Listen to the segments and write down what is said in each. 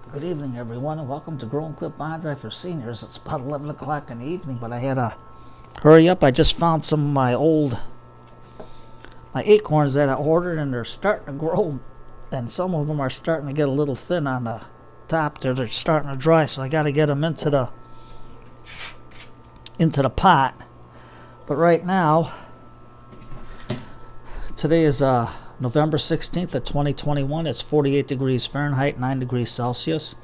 Good evening, everyone, and welcome to Grown Clip Bonsai for Seniors. It's about 11 o'clock in the evening, but I had to hurry up. I just found some of my acorns that I ordered, and they're starting to grow, and some of them are starting to get a little thin on the top. They're starting to dry, so I got to get them into the pot. But right now, today is November 16th of 2021. It's 48 degrees Fahrenheit, 9 degrees Celsius.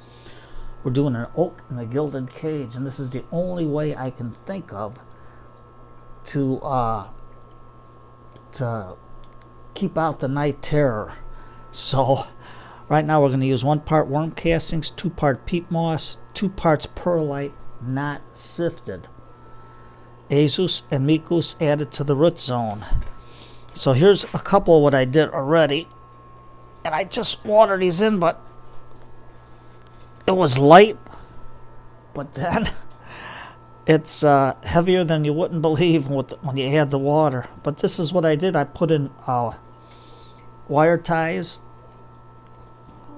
We're doing an oak in a gilded cage, and this is the only way I can think of to keep out the night terror. So right now we're going to use 1 part worm castings, 2 part peat moss, 2 parts perlite not sifted, azus and micus added to the root zone. So here's a couple of what I did already, and I just watered these in, but it was light, but then it's heavier than you wouldn't believe when you add the water. But this is what I did. I put in wire ties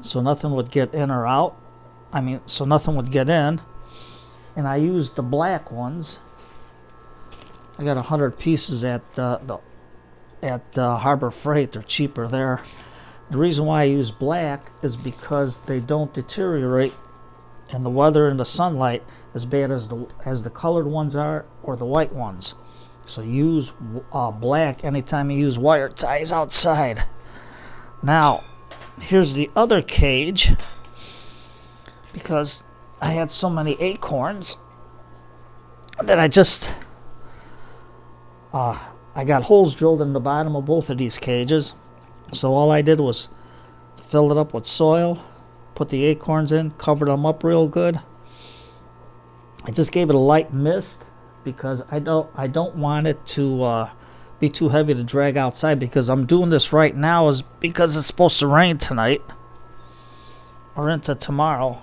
so nothing would get in or out. So nothing would get in, and I used the black ones. I got 100 pieces at Harbor Freight. They're cheaper there. The reason why I use black is because they don't deteriorate in the weather and the sunlight as bad as the colored ones are or the white ones. So use black anytime you use wire ties outside. Now, here's the other cage, because I had so many acorns that I got holes drilled in the bottom of both of these cages. So all I did was fill it up with soil, put the acorns in, covered them up real good. I just gave it a light mist because I don't want it to be too heavy to drag outside, because I'm doing this right now is because it's supposed to rain tonight or into tomorrow.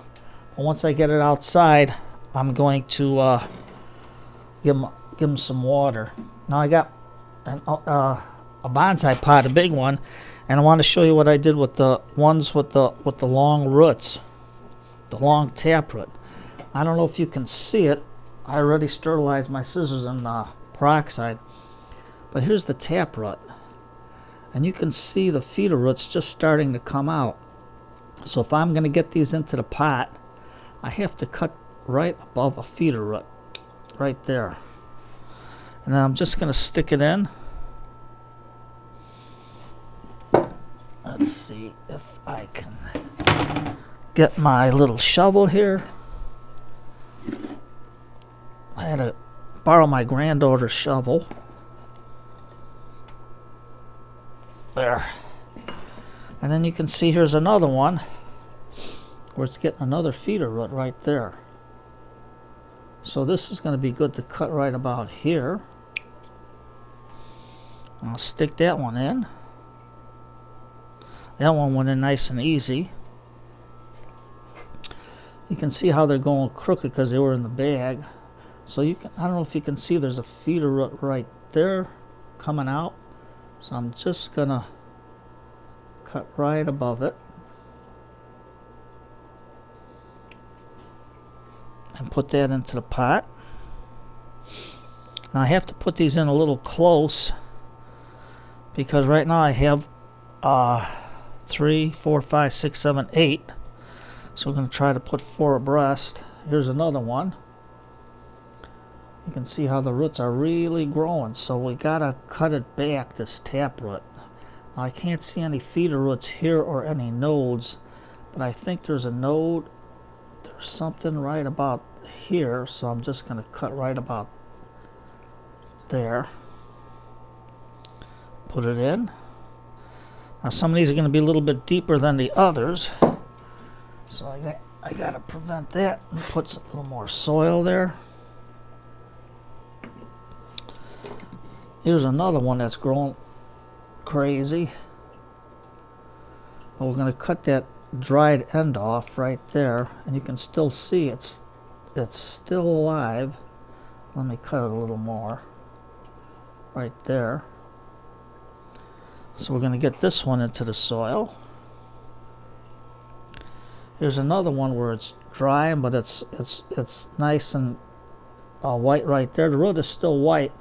But once I get it outside, I'm going to give them some water. Now I got a bonsai pot, a big one, and I want to show you what I did with the ones with the long roots, the long taproot. I don't know if you can see it. I already sterilized my scissors in peroxide, but here's the taproot, and you can see the feeder roots just starting to come out. So if I'm going to get these into the pot, I have to cut right above a feeder root, right there. And then I'm just going to stick it in. Let's see if I can get my little shovel here. I had to borrow my granddaughter's shovel. There. And then you can see here's another one where it's getting another feeder root right there. So this is going to be good to cut right about here. I'll stick that one in. That one went in nice and easy. You can see how they're going crooked because they were in the bag. So I don't know if you can see, there's a feeder root right there coming out. So I'm just gonna cut right above it and put that into the pot. Now I have to put these in a little close, because right now I have 3, 4, 5, 6, 7, 8. So we're going to try to put 4 abreast. Here's another one. You can see how the roots are really growing. So we got to cut it back, this taproot. Now I can't see any feeder roots here or any nodes, but I think there's a node. There's something right about here. So I'm just going to cut right about there. Put it in. Now some of these are going to be a little bit deeper than the others, so I got to prevent that and put a little more soil there. Here's another one that's growing crazy. But we're going to cut that dried end off right there, and you can still see it's still alive. Let me cut it a little more right there. So we're going to get this one into the soil. Here's another one where it's drying, but it's nice and white right there. The root is still white,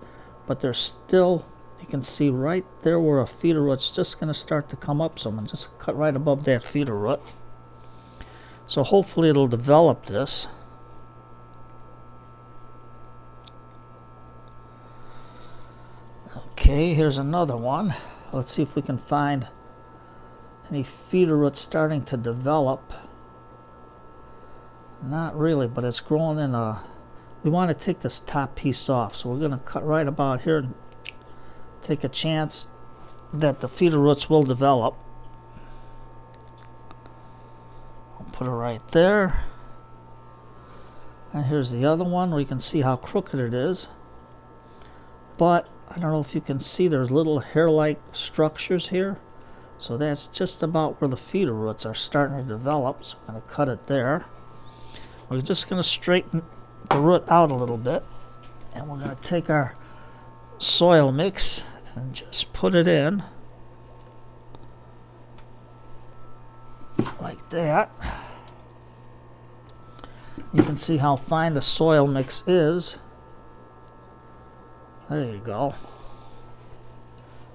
but there's still, you can see right there where a feeder root's just going to start to come up. So I'm going to just cut right above that feeder root. So hopefully it'll develop this. Okay, here's another one. Let's see if we can find any feeder roots starting to develop. Not really, but it's growing in a... We want to take this top piece off, so we're going to cut right about here and take a chance that the feeder roots will develop. I'll put it right there. And here's the other one where you can see how crooked it is. But I don't know if you can see, there's little hair-like structures here. So that's just about where the feeder roots are starting to develop. So I'm going to cut it there. We're just going to straighten the root out a little bit. And we're going to take our soil mix and just put it in. Like that. You can see how fine the soil mix is. There you go.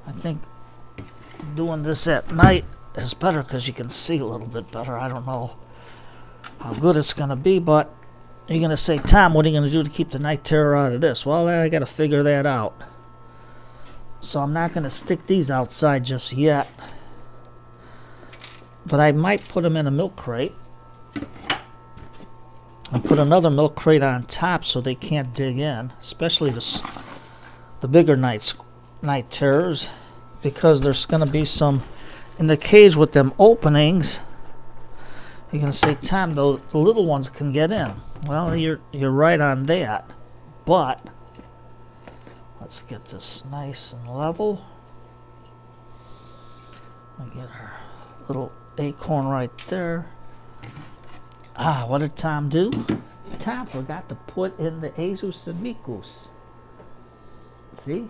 I think doing this at night is better because you can see a little bit better. I don't know how good it's going to be, but you're going to say, Tom, what are you going to do to keep the night terror out of this? Well, I got to figure that out. So I'm not going to stick these outside just yet. But I might put them in a milk crate. And put another milk crate on top so they can't dig in. Especially the bigger night terrors. Because there's going to be some in the cage with them openings. You're going to say, Tom, the little ones can get in. Well, you're right on that. But let's get this nice and level. I'll get our little acorn right there. Ah, what did Tom do? Tom forgot to put in the azus and micus. See?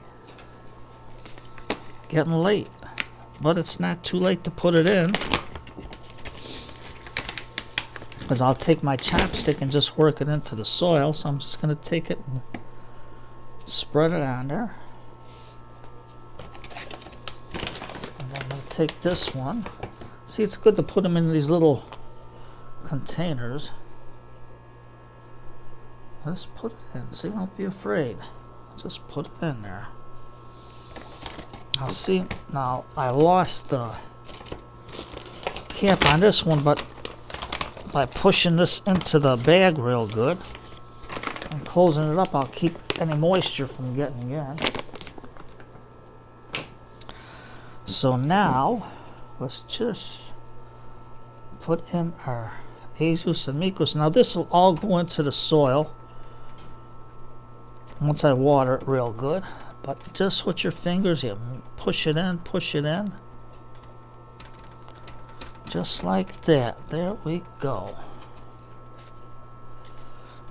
Getting late. But it's not too late to put it in. Because I'll take my chopstick and just work it into the soil. So I'm just going to take it and spread it on there. And then I'm going to take this one. See, it's good to put them in these little containers. Let's put it in. See, don't be afraid. Just put it in there. Now see, now I lost the cap on this one, but by pushing this into the bag real good and closing it up, I'll keep any moisture from getting in. So now, let's just put in our azus and micus. Now this will all go into the soil once I water it real good. But just with your fingers, you push it in, just like that. There we go.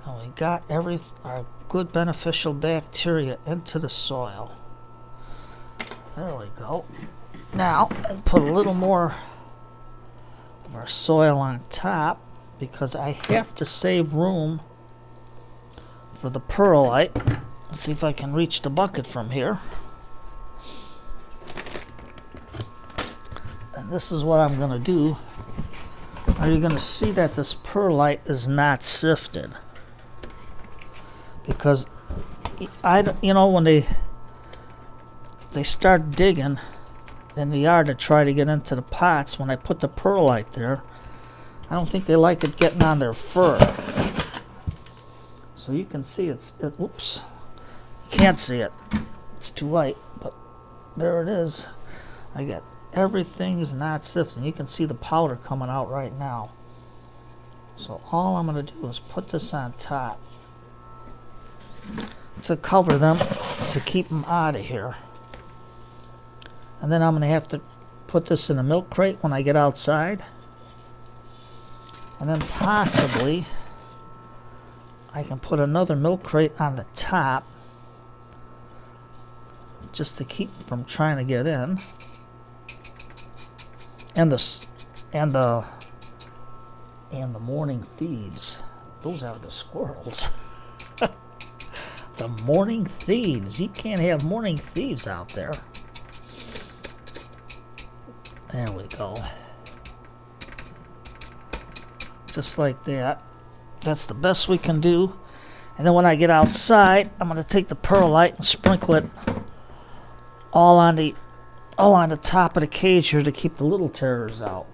And we got our good beneficial bacteria into the soil. There we go. Now, I'll put a little more of our soil on top because I have to save room for the perlite. Let's see if I can reach the bucket from here. And this is what I'm going to do. Are you going to see that this perlite is not sifted? Because when they start digging in the yard to try to get into the pots, when I put the perlite there, I don't think they like it getting on their fur. So you can see whoops. Can't see it. It's too light, but there it is. I got everything's not sifted. You can see the powder coming out right now. So all I'm going to do is put this on top to cover them, to keep them out of here. And then I'm going to have to put this in a milk crate when I get outside. And then possibly I can put another milk crate on the top just to keep them from trying to get in. and the Morning Thieves. Those are the squirrels. The Morning Thieves. You can't have Morning Thieves out there. There we go. Just like that. That's the best we can do. And then when I get outside, I'm going to take the perlite and sprinkle it all on the top of the cage here to keep the little terrors out.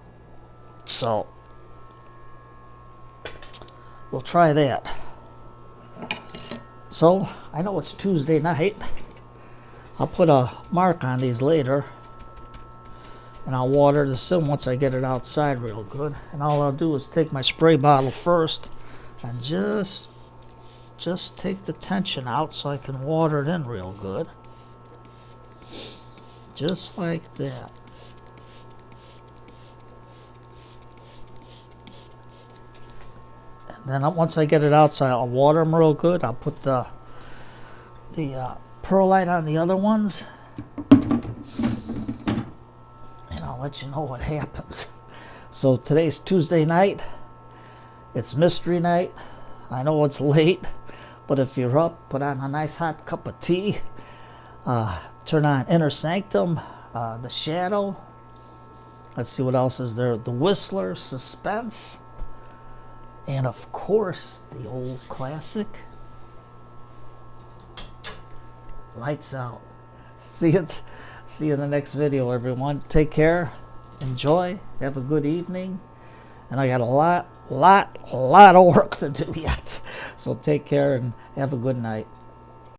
So we'll try that. So I know it's Tuesday night. I'll put a mark on these later, and I'll water this in once I get it outside real good. And all I'll do is take my spray bottle first and just take the tension out so I can water it in real good. Just like that. And then once I get it outside, I'll water them real good. I'll put the perlite on the other ones, and I'll let you know what happens. So today's Tuesday night. It's mystery night. I know it's late, but if you're up, put on a nice hot cup of tea. Turn on Inner Sanctum, The Shadow. Let's see what else is there. The Whistler, Suspense. And of course, the old classic, Lights Out. See you in the next video, everyone. Take care. Enjoy. Have a good evening. And I got a lot of work to do yet. So take care and have a good night.